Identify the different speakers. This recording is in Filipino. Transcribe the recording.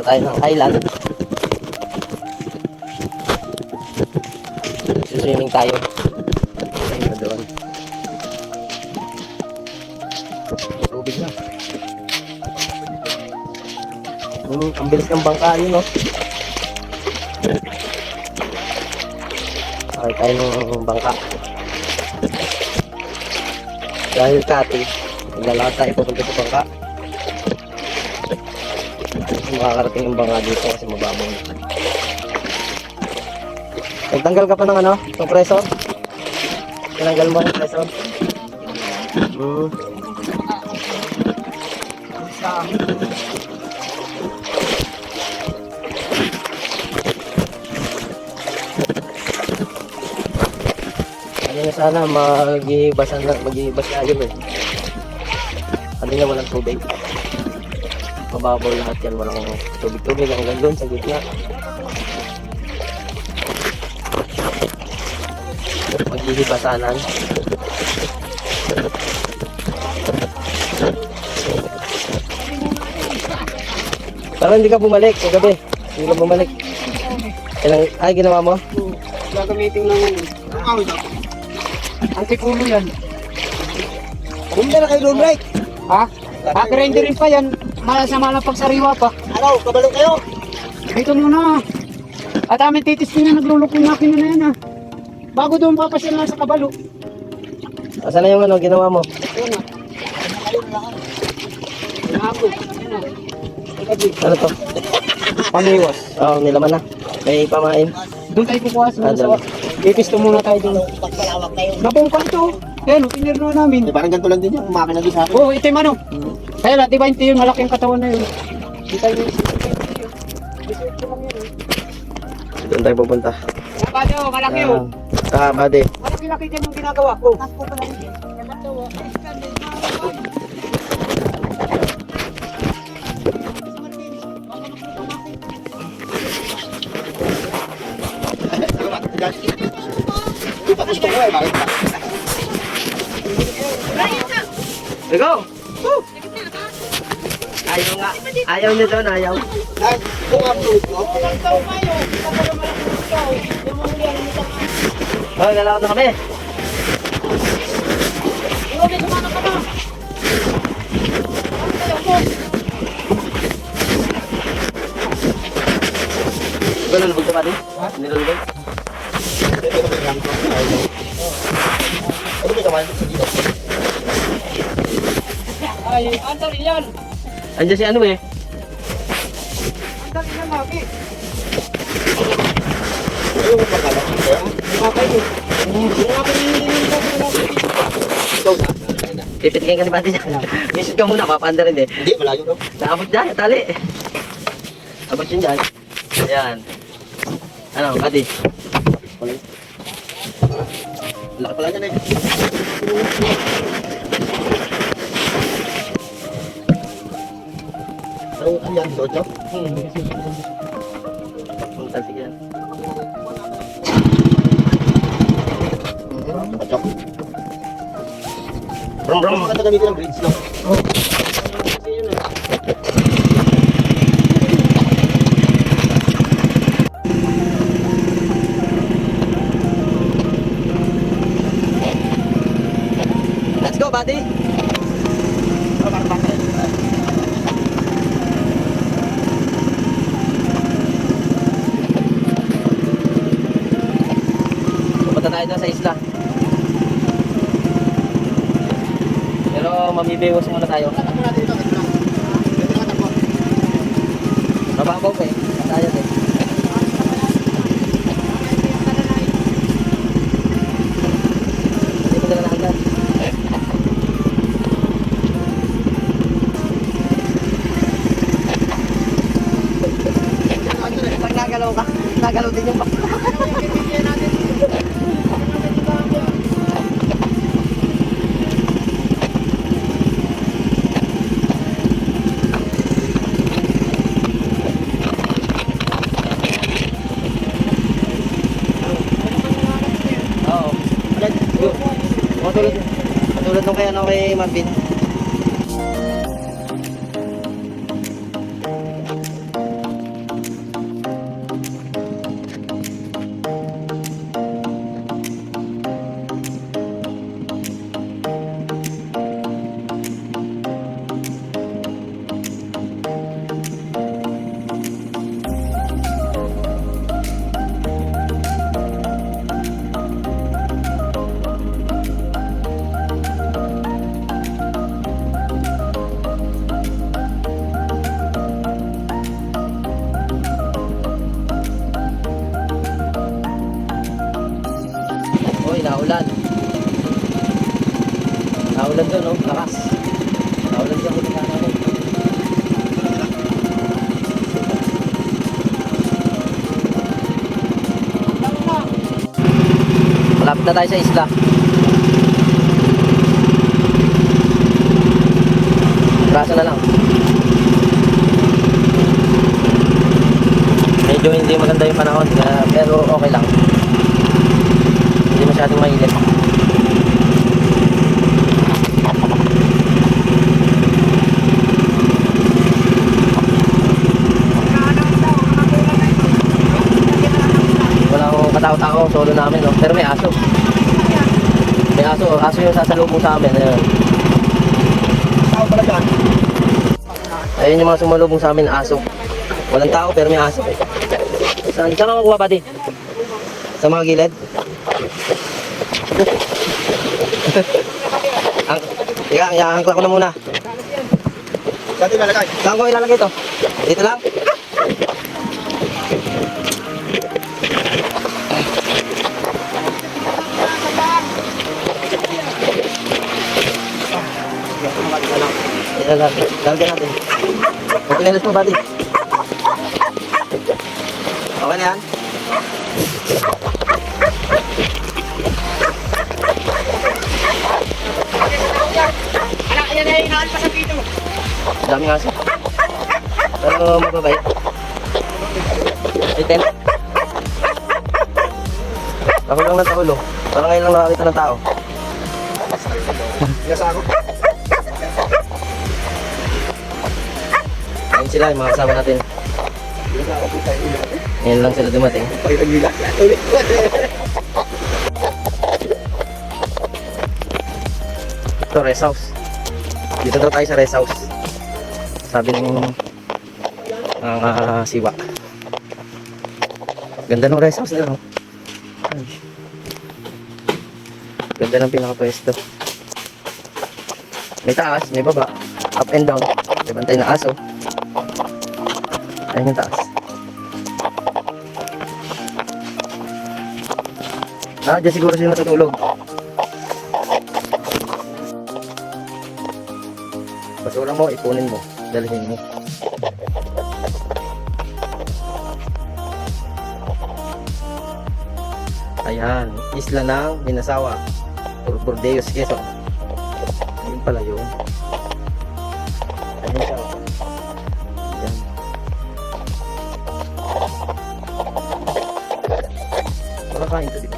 Speaker 1: tayo ng island. Swimming tayo. Ayun na doon. Tubig na. Ang bilis ng bangka yun, no? Okay tayo ng bangka. Dahil kati, maglalakad tayo pupunta sa bangka. Makakarating yung bangka dito kasi mababaw. Nagtanggal ka pa ng ano? Compressor? Tinanggal mo ang compressor? Ano na sana mag-ibas na yun eh. Kanina walang tubig. Mababaw lahat yan, walang tubig-tubig hanggang doon sa gitna. Maghihibasanan. Parang hindi ka bumalik kagabi. Hindi ka bumalik. Ay, ginawa mo?
Speaker 2: Gagamitin lang yan. Antikulo yan.
Speaker 3: Bumili na kayo doon, Blake.
Speaker 2: Ha? Grinder rin pa yan. Malasama lang pagsariwa pa.
Speaker 3: Ano, kabalo kayo?
Speaker 2: Dito muna. At amin titis ko na naglulok yung makina na yan ha. Bago doon papasyal lang sa kabalo.
Speaker 1: Asan na yung ano, ginawa mo?
Speaker 2: Ayun na. Ako.
Speaker 1: Ano to?
Speaker 2: Pamiwas.
Speaker 1: Oo, nilaman na. May pamain.
Speaker 2: Doon tayo kukuha sa
Speaker 1: doon.
Speaker 2: Pipisto muna tayo doon.
Speaker 3: Pagpalawak kayo.
Speaker 2: Nabungkan to. Ayan, pinirno namin.
Speaker 3: Parang ganito lang din yung makina doon sa akin.
Speaker 2: Oo, itim ano. Kaya lang, di ba yung malaking katawan na yun. Di tayo
Speaker 1: Doon tayo pupunta.
Speaker 2: Bado, malaki yun.
Speaker 1: Bade.
Speaker 2: Malaki-laki dyan yung ginagawa ko.
Speaker 3: Tapos ko eh, bakit ba?
Speaker 1: Go! Ayaw nga. Ayaw niya doon, ayaw.
Speaker 3: Ay, kung upload ko.
Speaker 1: Oh, lalakad na kami. Nilulubog ka pa din? Nilulubog?
Speaker 3: Ano ba naman dito?
Speaker 2: Ay, andal yan.
Speaker 1: Andiyan si ano eh.
Speaker 2: Andal yan, Maki.
Speaker 3: Ano ba pagkala?
Speaker 2: Maki yun.
Speaker 3: Ikaw na.
Speaker 1: Pipitikin ka ni Pati niya. Visit ka muna, papanda rin eh.
Speaker 3: Hindi, malayo daw.
Speaker 1: Naabot dyan, tali. Abot yun dyan. Ayan. Ano, Pati?
Speaker 3: Laki pala niyan eh. Ano yan, doon nyo?
Speaker 1: Ang talsik yan.
Speaker 3: Pachok. Brom. Maganda gamitin ang bridge, no?
Speaker 1: Let's go, buddy! Pupunta tayo doon sa isla. Pero mamibiwas muna tayo. Mababaw pa eh. Tayo eh. Hindi ko dala na hanggan. Pag nagalaw ka, nagalaw din yung baka. Oo. Matulad nung kay ano kay Marvin. Malapit na tayo sa isla. Braso na lang. Medyo hindi maganda yung panahon, pero okay lang. Hindi masyadong mainit. Wala akong katao-tao, solo namin, no? Pero may aso. May aso yung sasalubong sa amin. Ayun.
Speaker 3: Tao pala dyan.
Speaker 1: Ayun yung mga sumalubong sa amin, aso. Walang tao pero may aso. Saan ka makuha, buddy? Sa mga gilid? Iangkla ko na muna.
Speaker 3: Saan din nalagay?
Speaker 1: Saan ko ilalagay ito? Dito lang? Lalagyan natin. Okay na mo, buddy. Okay na yan?
Speaker 2: Ayan ay inaalpasan dito.
Speaker 1: Daming aso. Pero mababait. Ay, tent. Takol lang ng takol, oh. Parang ngayon lang nakakita ng tao.
Speaker 3: Pinasako.
Speaker 1: Ayun sila, yung mga kasama natin. Ngayon lang sila dumating.
Speaker 3: Pakitang gila. Ulit.
Speaker 1: Ito, rest house. Dito daw tayo sa rest house. Sabi ng siwa. Ganda ng rest house nila, no? Ay. Ganda ng pinakapwesto. May taas, may baba. Up and down. May bantay na aso. Ayun yung taas. Diyan siguro sila natutulog. Basura mo, ipunin mo. Dalhin mo. Ayan, isla ng Minasawa. Bordeos, Quezon. Ayun pala yun. Ayun siya. Ayan. Makakain to dito.